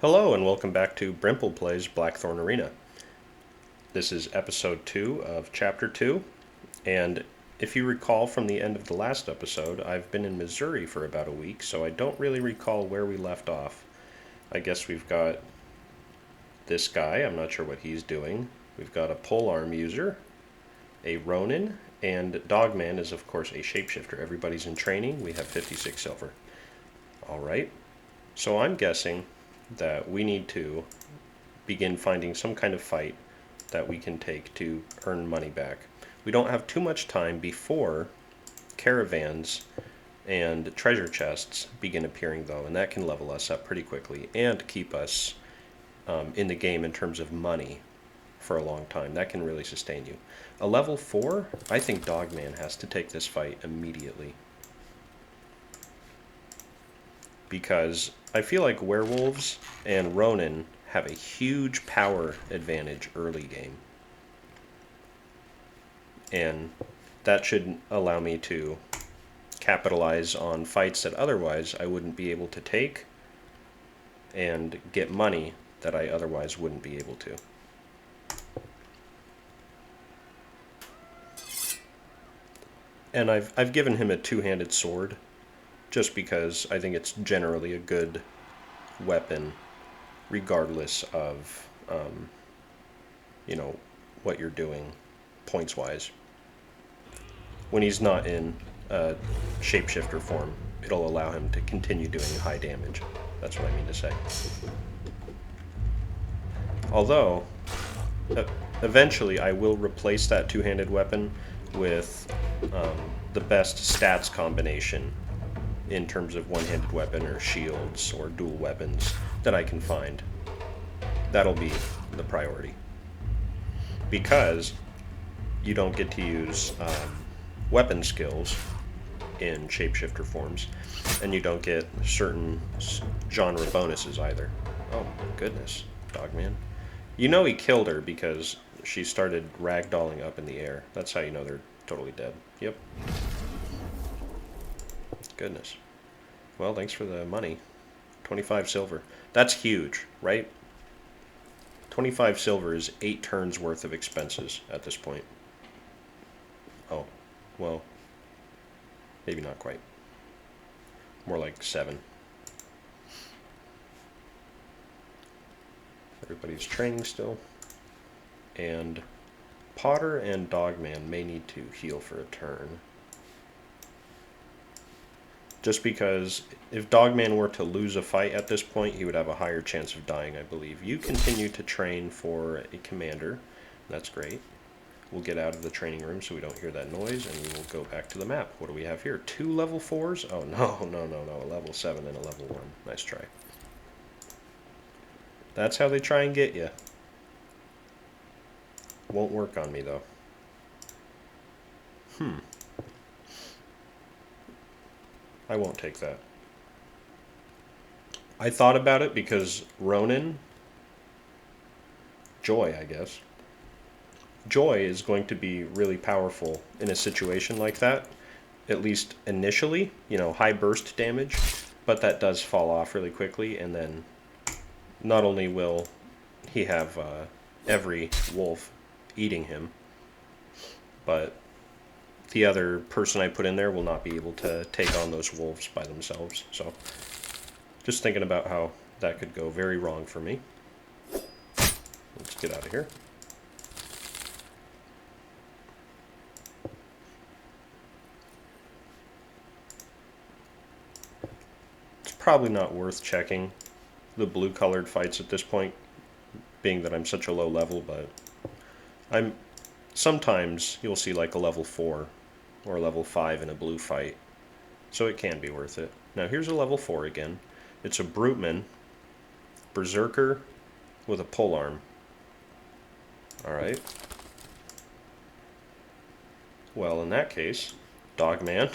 Hello and welcome back to Brimple Plays Blackthorn Arena. This is episode 2 of chapter 2, and if you recall from the end of the last episode, I've been in Missouri for about a week, so I don't really recall where we left off. I guess we've got this guy, I'm not sure what he's doing. We've got a polearm user, a Ronin, and Dogman is of course a shapeshifter. Everybody's in training, we have 56 silver. Alright, so I'm guessing that we need to begin finding some kind of fight that we can take to earn money back. We don't have too much time before caravans and treasure chests begin appearing though, and that can level us up pretty quickly and keep us in the game in terms of money for a long time. That can really sustain you. A level 4, I think Dogman has to take this fight immediately, because I feel like werewolves and Ronin have a huge power advantage early game. And that should allow me to capitalize on fights that otherwise I wouldn't be able to take and get money that I otherwise wouldn't be able to. And I've given him a two-handed sword just because I think it's generally a good weapon regardless of what you're doing points wise. When he's not in shapeshifter form, it'll allow him to continue doing high damage. That's what I mean to say. Although eventually I will replace that two-handed weapon with the best stats combination in terms of one-handed weapon or shields or dual weapons that I can find. That'll be the priority, because you don't get to use weapon skills in shapeshifter forms, and you don't get certain genre bonuses either. Oh my goodness, Dogman. You know he killed her because she started ragdolling up in the air. That's how you know they're totally dead. Yep. Goodness. Well, thanks for the money. 25 silver. That's huge, right? 25 silver is 8 turns worth of expenses at this point. Oh, well, maybe not quite. More like 7. Everybody's training still. And Potter and Dogman may need to heal for a turn. Just because if Dogman were to lose a fight at this point, he would have a higher chance of dying, I believe. You continue to train for a commander. That's great. We'll get out of the training room so we don't hear that noise, and we will go back to the map. What do we have here? 2 level 4s? Oh, no. A level 7 and a level 1. Nice try. That's how they try and get you. Won't work on me, though. I won't take that. I thought about it because Ronin, Joy, I guess. Joy is going to be really powerful in a situation like that, at least initially, high burst damage, but that does fall off really quickly, and then not only will he have every wolf eating him, but the other person I put in there will not be able to take on those wolves by themselves. So just thinking about how that could go very wrong for me. Let's get out of here. It's probably not worth checking the blue colored fights at this point, being that I'm such a low level, but sometimes you'll see like a level 4 or a level 5 in a blue fight, so it can be worth it. Now here's a level 4 again. It's a Bruteman Berserker with a polearm. Alright. Well, in that case, Dogman,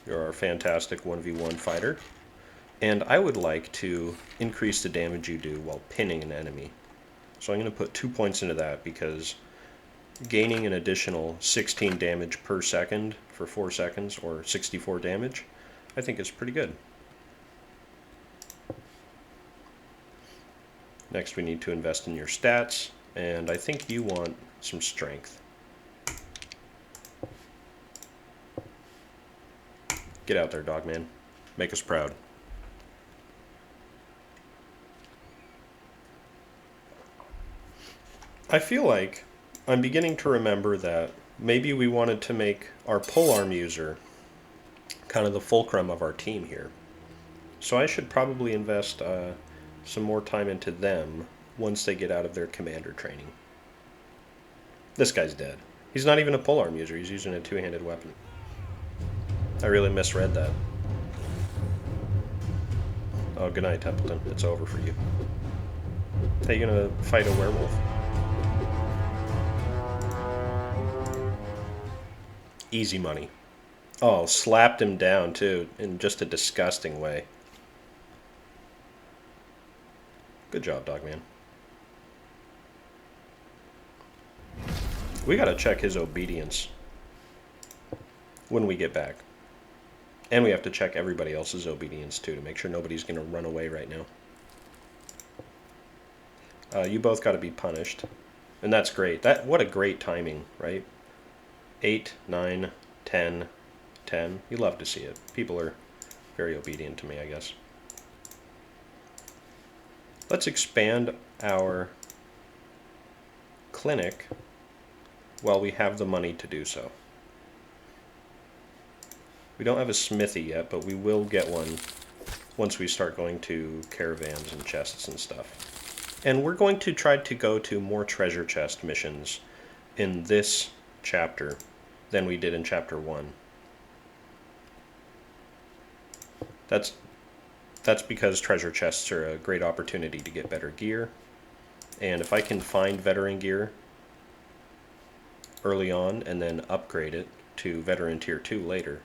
you're our fantastic 1v1 fighter, and I would like to increase the damage you do while pinning an enemy. So I'm going to put 2 points into that, because gaining an additional 16 damage per second for 4 seconds, or 64 damage, I think is pretty good. Next we need to invest in your stats, and I think you want some strength. Get out there, Dogman. Make us proud. I feel like I'm beginning to remember that maybe we wanted to make our polearm user kind of the fulcrum of our team here. So I should probably invest some more time into them once they get out of their commander training. This guy's dead. He's not even a polearm user, he's using a two-handed weapon. I really misread that. Oh, good night, Templeton. It's over for you. How you gonna fight a werewolf? Easy money. Oh, slapped him down, too, in just a disgusting way. Good job, Dogman. We gotta check his obedience when we get back. And we have to check everybody else's obedience, too, to make sure nobody's gonna run away right now. You both gotta be punished. And that's great. What a great timing, right? 8, 9, 10, 10. You love to see it. People are very obedient to me, I guess. Let's expand our clinic while we have the money to do so. We don't have a smithy yet, but we will get one once we start going to caravans and chests and stuff. And we're going to try to go to more treasure chest missions in this chapter than we did in chapter 1. That's because treasure chests are a great opportunity to get better gear. And if I can find veteran gear early on and then upgrade it to veteran tier 2 later,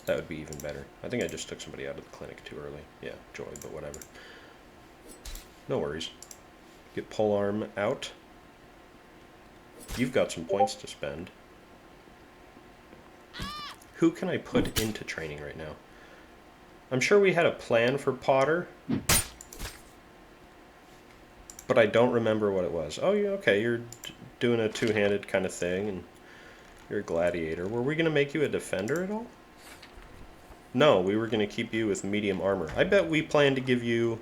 that would be even better. I think I just took somebody out of the clinic too early. Yeah, Joy, but whatever. No worries. Get polearm out. You've got some points to spend. Who can I put into training right now? I'm sure we had a plan for Potter, but I don't remember what it was. Oh, yeah, okay, you're doing a two-handed kind of thing, and you're a gladiator. Were we going to make you a defender at all? No, we were going to keep you with medium armor. I bet we plan to give you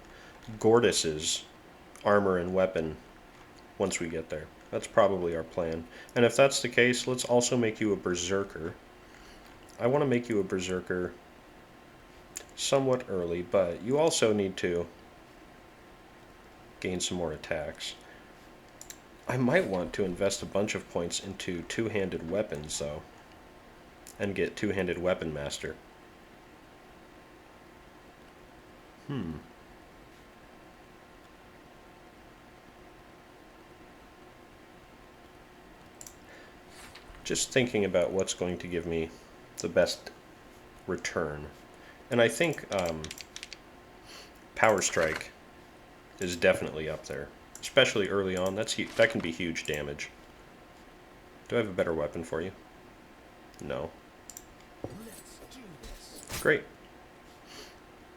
Gordis's armor and weapon once we get there. That's probably our plan. And if that's the case, let's also make you a berserker. I want to make you a berserker somewhat early, but you also need to gain some more attacks. I might want to invest a bunch of points into two-handed weapons, though, and get two-handed weapon master. Just thinking about what's going to give me the best return. And I think Power Strike is definitely up there, especially early on. That can be huge damage. Do I have a better weapon for you? No. Great.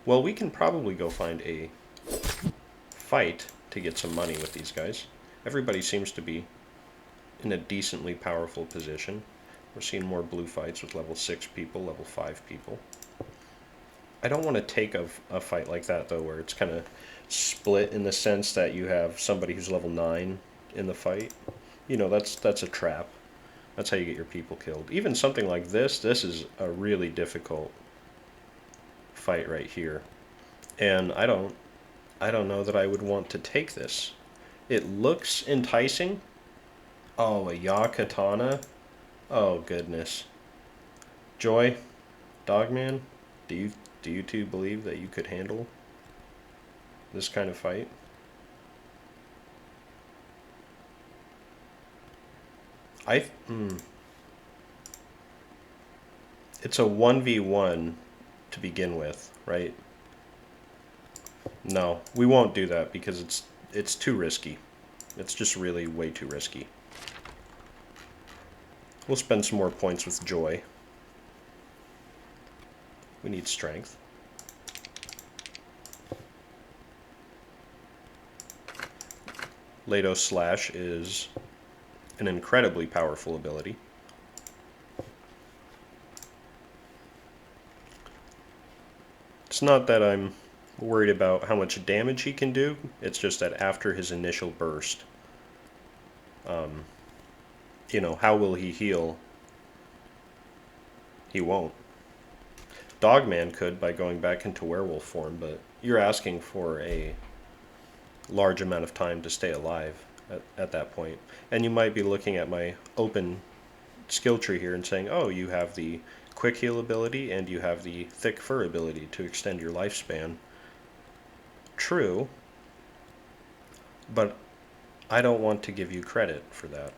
Well, we can probably go find a fight to get some money with these guys. Everybody seems to be in a decently powerful position. We're seeing more blue fights with level 6 people, level 5 people. I don't want to take a fight like that, though, where it's kind of split in the sense that you have somebody who's level 9 in the fight. You know, that's a trap. That's how you get your people killed. Even something like this is a really difficult fight right here. And I don't know that I would want to take this. It looks enticing. Oh, a Ya Katana? Oh, goodness. Joy, Dogman, do you two believe that you could handle this kind of fight? It's a 1v1 to begin with, right? No, we won't do that because it's too risky. It's just really way too risky. We'll spend some more points with Joy. We need strength. Lado Slash is an incredibly powerful ability. It's not that I'm worried about how much damage he can do, it's just that after his initial burst, you know, how will he heal? He won't. Dogman could by going back into werewolf form, but you're asking for a large amount of time to stay alive at that point. And you might be looking at my open skill tree here and saying, oh, you have the quick heal ability and you have the thick fur ability to extend your lifespan. True, but I don't want to give you credit for that.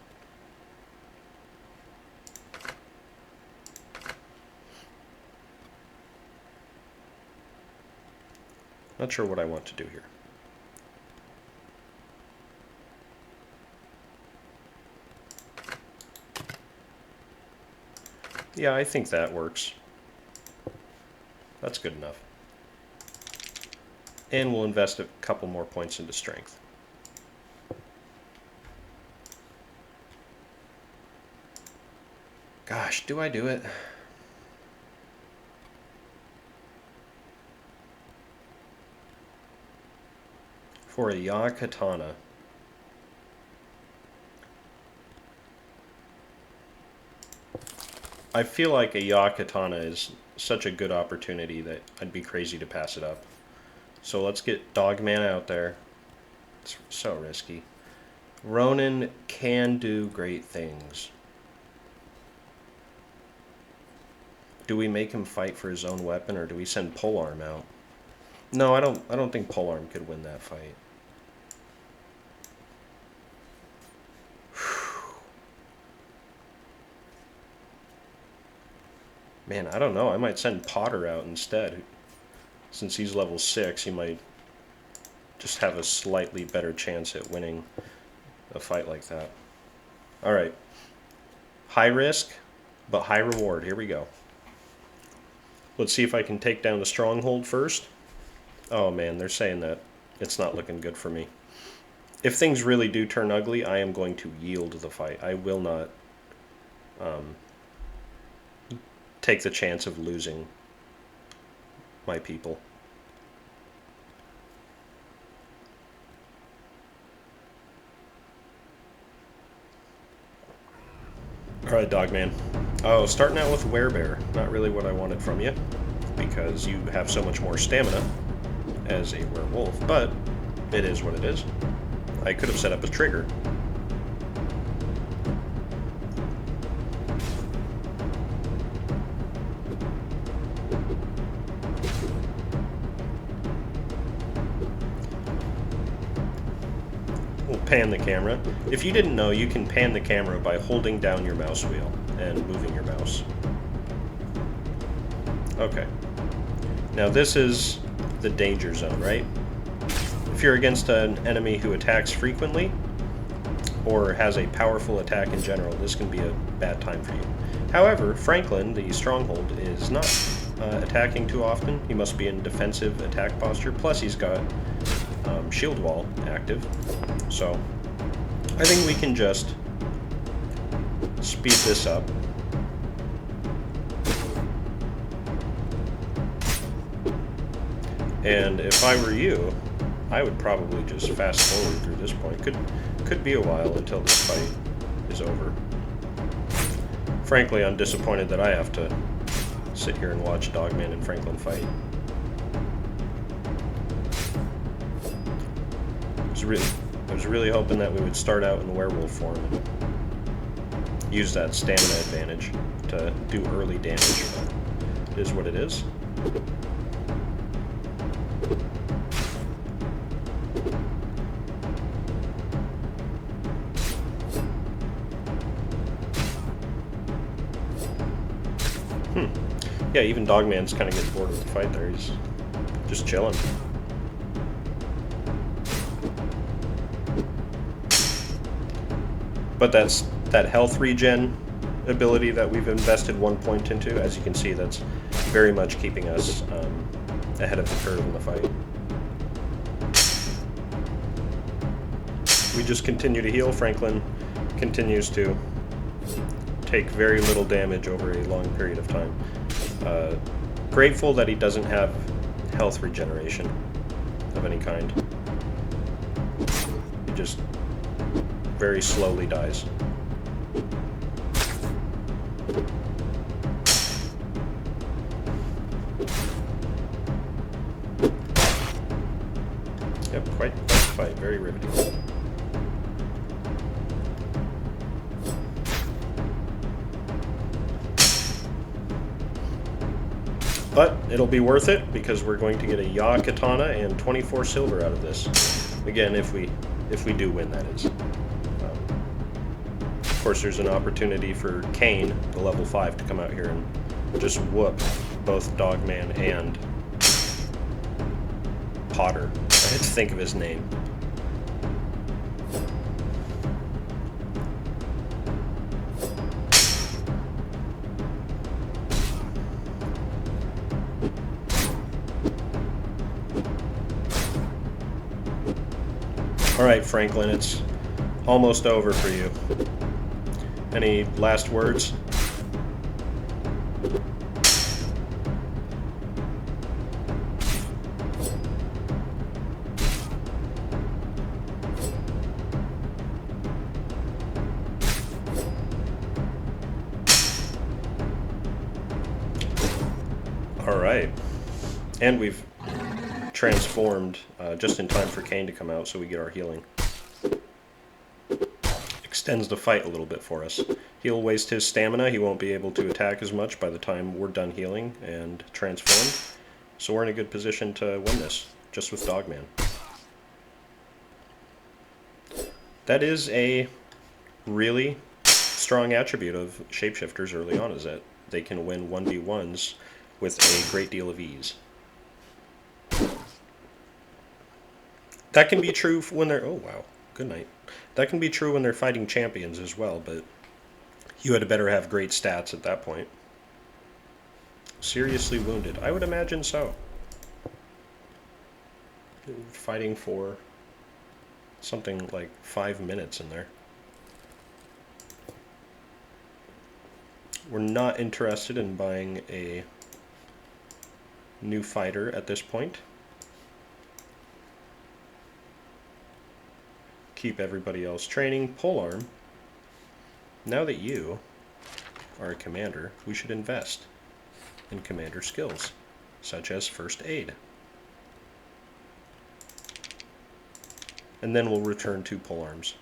Not sure what I want to do here. Yeah, I think that works. That's good enough. And we'll invest a couple more points into strength. Gosh, do I do it? For a Ya Katana. I feel like a Ya Katana is such a good opportunity that I'd be crazy to pass it up. So let's get Dogman out there. It's so risky. Ronin can do great things. Do we make him fight for his own weapon, or do we send Polearm out? No, I don't think Polearm could win that fight. Man, I don't know. I might send Potter out instead. Since he's level 6, he might just have a slightly better chance at winning a fight like that. Alright. High risk, but high reward. Here we go. Let's see if I can take down the stronghold first. Oh man, they're saying that it's not looking good for me. If things really do turn ugly, I am going to yield the fight. I will not take the chance of losing my people. Alright, Dogman. Oh, starting out with Werebear. Not really what I wanted from you, because you have so much more stamina as a werewolf, but it is what it is. I could have set up a trigger. We'll pan the camera. If you didn't know, you can pan the camera by holding down your mouse wheel and moving your mouse. Okay. Now this is the danger zone, right? If you're against an enemy who attacks frequently, or has a powerful attack in general, this can be a bad time for you. However, Franklin, the stronghold, is not attacking too often. He must be in defensive attack posture, plus he's got shield wall active. So, I think we can just speed this up. And if I were you, I would probably just fast forward through this point. Could be a while until this fight is over. Frankly, I'm disappointed that I have to sit here and watch Dogman and Franklin fight. I was really hoping that we would start out in the werewolf form and use that stamina advantage to do early damage, but it is what it is. Yeah, even Dogman's kind of getting bored with the fight there. He's just chilling. But that's that health regen ability that we've invested 1 point into. As you can see, that's very much keeping us ahead of the curve in the fight. we just continue to heal. Franklin continues to take very little damage over a long period of time. Grateful that he doesn't have health regeneration of any kind. He just very slowly dies. Yep, quite a fight. Very riveting. But it'll be worth it because we're going to get a Yaw Katana and 24 silver out of this. Again, if we do win, that is. Of course, there's an opportunity for Kane, the level 5, to come out here and just whoop both Dogman and Potter. I had to think of his name. Alright, Franklin, it's almost over for you. Any last words? Alright. And we've transformed just in time for Kane to come out so we get our healing. Extends the fight a little bit for us. He'll waste his stamina, he won't be able to attack as much by the time we're done healing and transformed. So we're in a good position to win this, just with Dogman. That is a really strong attribute of shapeshifters early on, is that they can win 1v1s with a great deal of ease. That can be true when they're... Oh, wow. Good night. That can be true when they're fighting champions as well, but you had better have great stats at that point. Seriously wounded. I would imagine so. Fighting for something like 5 minutes in there. We're not interested in buying a new fighter at this point. Keep everybody else training. Polearm, now that you are a commander, we should invest in commander skills, such as first aid. And then we'll return to Polearms.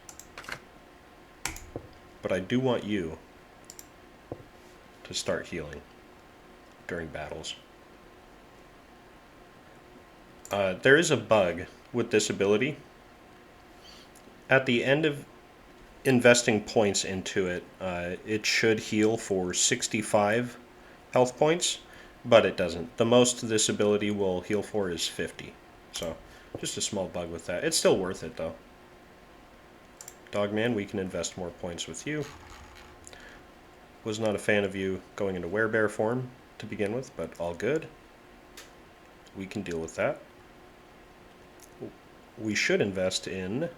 But I do want you to start healing during battles. There is a bug with this ability. At the end of investing points into it, it should heal for 65 health points, but it doesn't. The most this ability will heal for is 50. So, just a small bug with that. It's still worth it, though. Dogman, we can invest more points with you. Was not a fan of you going into werebear form to begin with, but all good. We can deal with that. We should invest in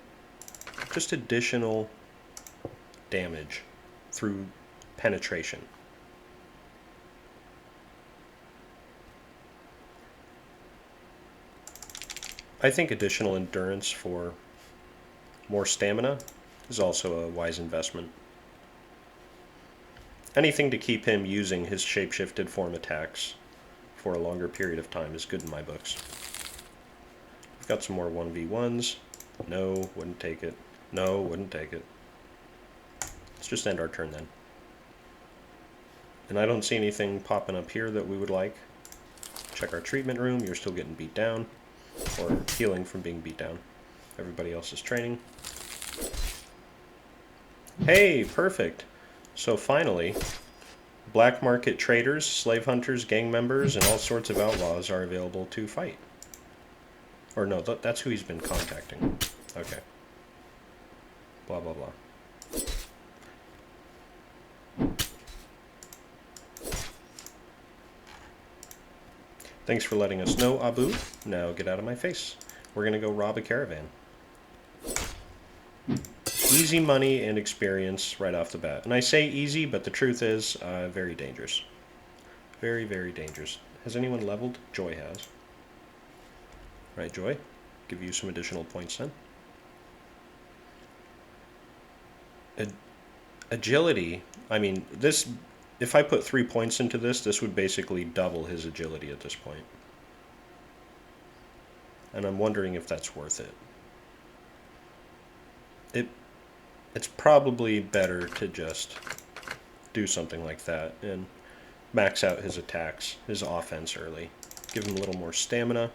just additional damage through penetration. I think additional endurance for more stamina is also a wise investment. Anything to keep him using his shapeshifted form attacks for a longer period of time is good in my books. We've got some more 1v1s. No, wouldn't take it. No, wouldn't take it. Let's just end our turn then. And I don't see anything popping up here that we would like. Check our treatment room. You're still getting beat down. Or healing from being beat down. Everybody else is training. Hey, perfect. So finally, black market traders, slave hunters, gang members, and all sorts of outlaws are available to fight. Or no, that's who he's been contacting. Okay. Blah, blah, blah. Thanks for letting us know, Abu. Now get out of my face. We're going to go rob a caravan. easy money and experience right off the bat. And I say easy, but the truth is very dangerous. Very, very dangerous. Has anyone leveled? Joy has. Right, Joy? Give you some additional points then. Agility, I mean, this, if I put 3 points into this, this would basically double his agility at this point. And I'm wondering if that's worth it. It's probably better to just do something like that and max out his attacks, his offense early. Give him a little more stamina.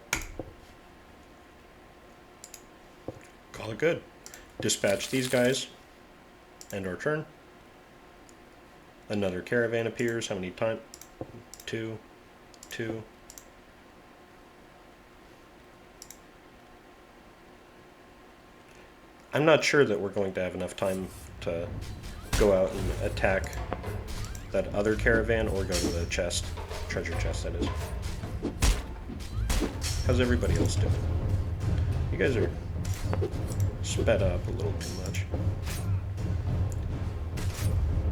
Call it good. Dispatch these guys. End our turn. Another caravan appears. How many times? 2, 2. I'm not sure that we're going to have enough time to go out and attack that other caravan or go to the chest. Treasure chest, that is. How's everybody else doing? You guys are sped up a little too much.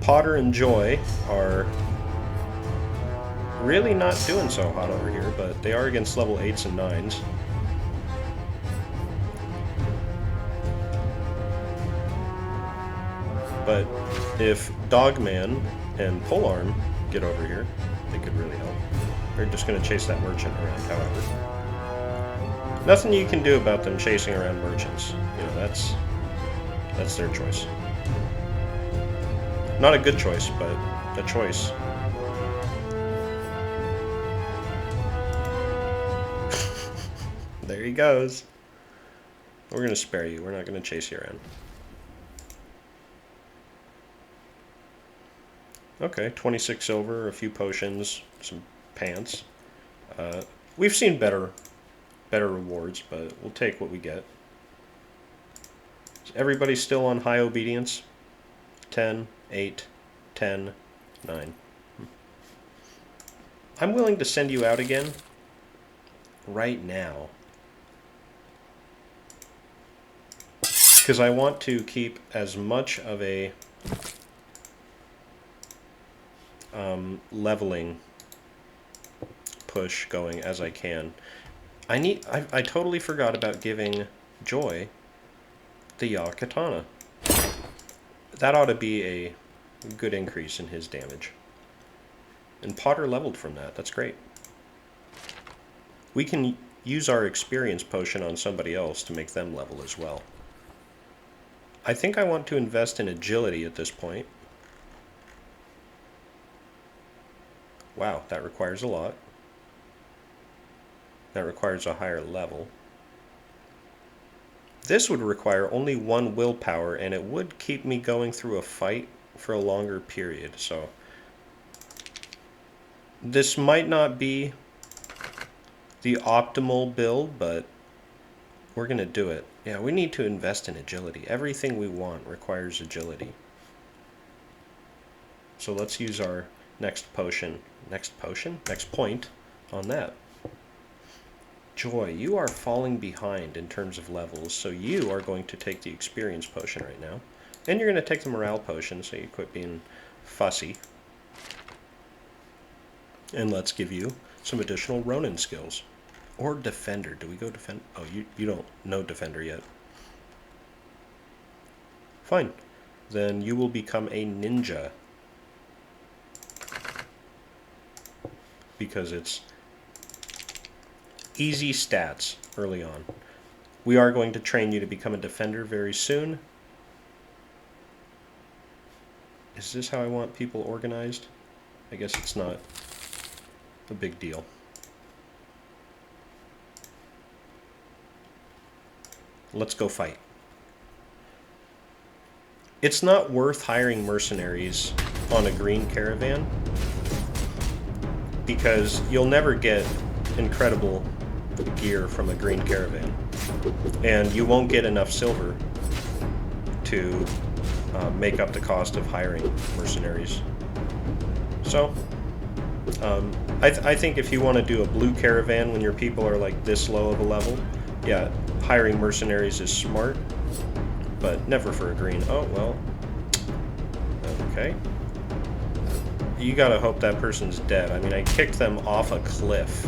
Potter and Joy are really not doing so hot over here, but they are against level 8s and 9s. But if Dogman and Polearm get over here, they could really help. They're just going to chase that merchant around, however. Nothing you can do about them chasing around merchants. You know, that's their choice. Not a good choice, but a choice. There he goes. We're going to spare you. We're not going to chase you around. Okay, 26 silver, a few potions, some pants. We've seen better rewards, but we'll take what we get. Is everybody still on high obedience? 10, 8, 10, 9. I'm willing to send you out again right now. Because I want to keep as much of a leveling push going as I can. I totally forgot about giving Joy the Yaw Katana. That ought to be a good increase in his damage. And Potter leveled from that. That's great. We can use our experience potion on somebody else to make them level as well. I think I want to invest in agility at this point. Wow, that requires a lot. That requires a higher level. This would require only 1 willpower, and it would keep me going through a fight for a longer period, so this might not be the optimal build, but we're going to do it. Yeah, we need to invest in agility. Everything we want requires agility. So let's use our next potion. Next point on that. Joy, you are falling behind in terms of levels, so you are going to take the experience potion right now. And you're going to take the morale potion, so you quit being fussy. And let's give you some additional Ronin skills. Or Defender. Do we go Defend? Oh, you don't know Defender yet. Fine. Then you will become a ninja. Because it's easy stats early on. We are going to train you to become a defender very soon. Is this how I want people organized? I guess it's not a big deal. Let's go fight. It's not worth hiring mercenaries on a green caravan, because you'll never get incredible gear from a green caravan, and you won't get enough silver to make up the cost of hiring mercenaries. So I think if you want to do a blue caravan when your people are like this low of a level, yeah, hiring mercenaries is smart, but never for a green. Oh, well. Okay. You gotta hope that person's dead. I mean, I kicked them off a cliff.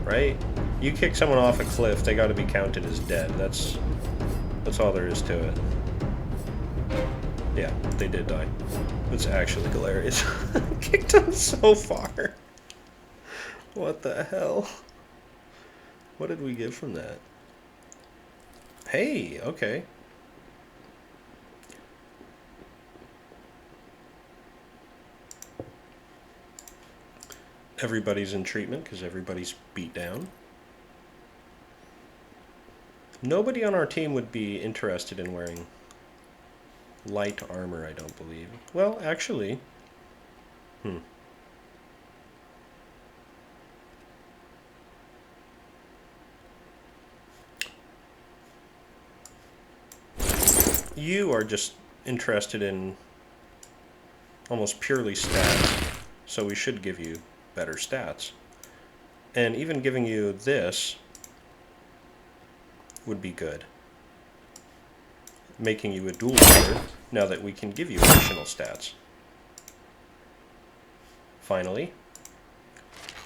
Right? You kick someone off a cliff, they gotta be counted as dead. That's all there is to it. Yeah, they did die. It's actually hilarious. Kicked them so far. What the hell? What did we get from that? Hey, okay. Everybody's in treatment because everybody's beat down. Nobody on our team would be interested in wearing light armor, I don't believe. Well, actually... You are just interested in almost purely stats, so we should give you better stats. And even giving you this would be good. Making you a dual leader now that we can give you additional stats. Finally,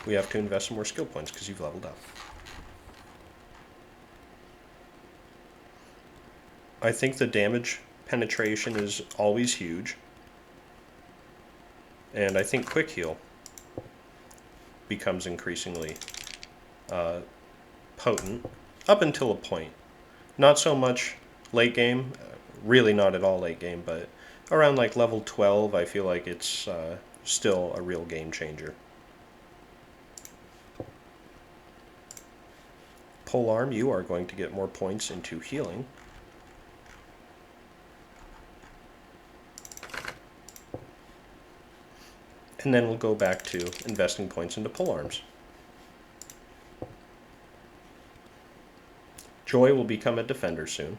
we have to invest some more skill points because you've leveled up. I think the damage penetration is always huge. And I think quick heal becomes increasingly potent up until a point. Not so much late game, really not at all late game, but around like level 12 I feel like it's still a real game changer. Polearm, you are going to get more points into healing. And then we'll go back to investing points into Polearms. Joy will become a defender soon.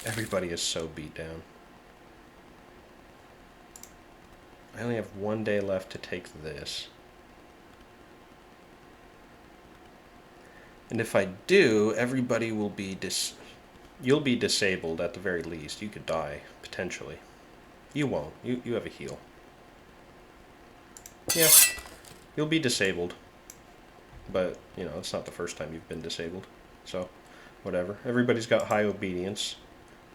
Everybody is so beat down. I only have 1 day left to take this. And if I do, everybody will be you'll be disabled at the very least. You could die, potentially. You won't. You have a heal. Yeah, you'll be disabled. But, you know, it's not the first time you've been disabled. So, whatever. Everybody's got high obedience.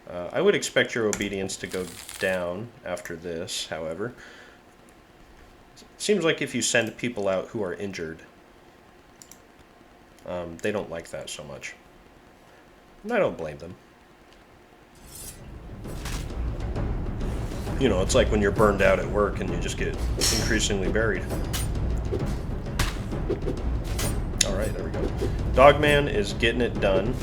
I would expect your obedience to go down after this, however. It seems like if you send people out who are injured, they don't like that so much. And I don't blame them. You know, it's like when you're burned out at work and you just get increasingly buried. Alright, there we go. Dogman is getting it done.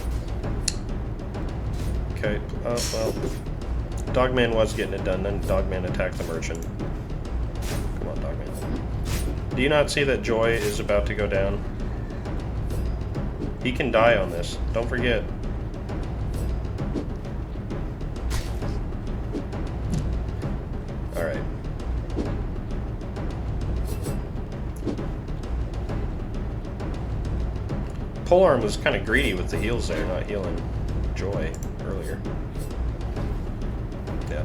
Okay, well, Dogman was getting it done, then Dogman attacked the merchant. Come on, Dogman. Do you not see that Joy is about to go down? He can die on this, don't forget. Alright. Polearm was kind of greedy with the heals there, not healing Joy earlier. Yeah,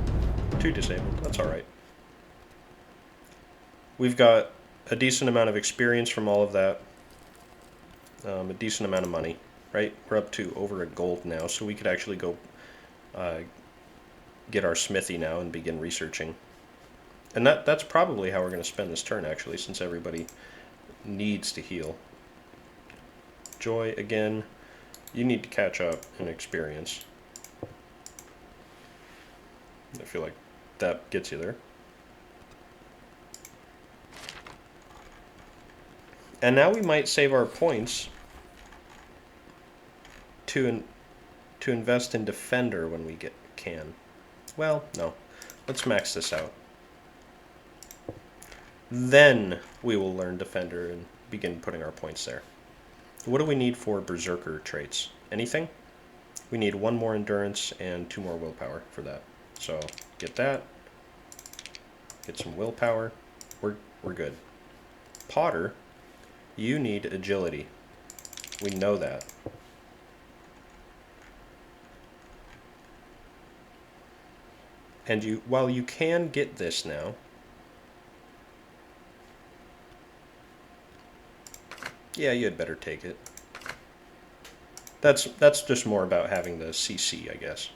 2 disabled, that's alright. We've got a decent amount of experience from all of that. A decent amount of money, right? We're up to over a gold now, so we could actually go get our smithy now and begin researching. And that's probably how we're going to spend this turn, actually, since everybody needs to heal. Joy, again, you need to catch up in experience. I feel like that gets you there. And now we might save our points to invest in Defender when we can. Well, no. Let's max this out. Then we will learn Defender and begin putting our points there. What do we need for Berserker traits? Anything? We need 1 more Endurance and 2 more Willpower for that. So, get that. Get some Willpower. We're good. Potter, you need Agility. We know that. And while you can get this now, yeah, you had better take it. That's just more about having the CC, I guess.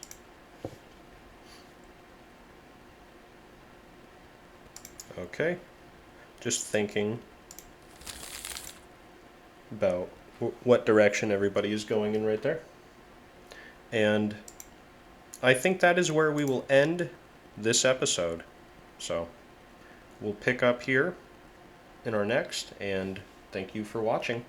Okay. Just thinking about what direction everybody is going in right there. And I think that is where we will end this episode. So we'll pick up here in our next, and thank you for watching.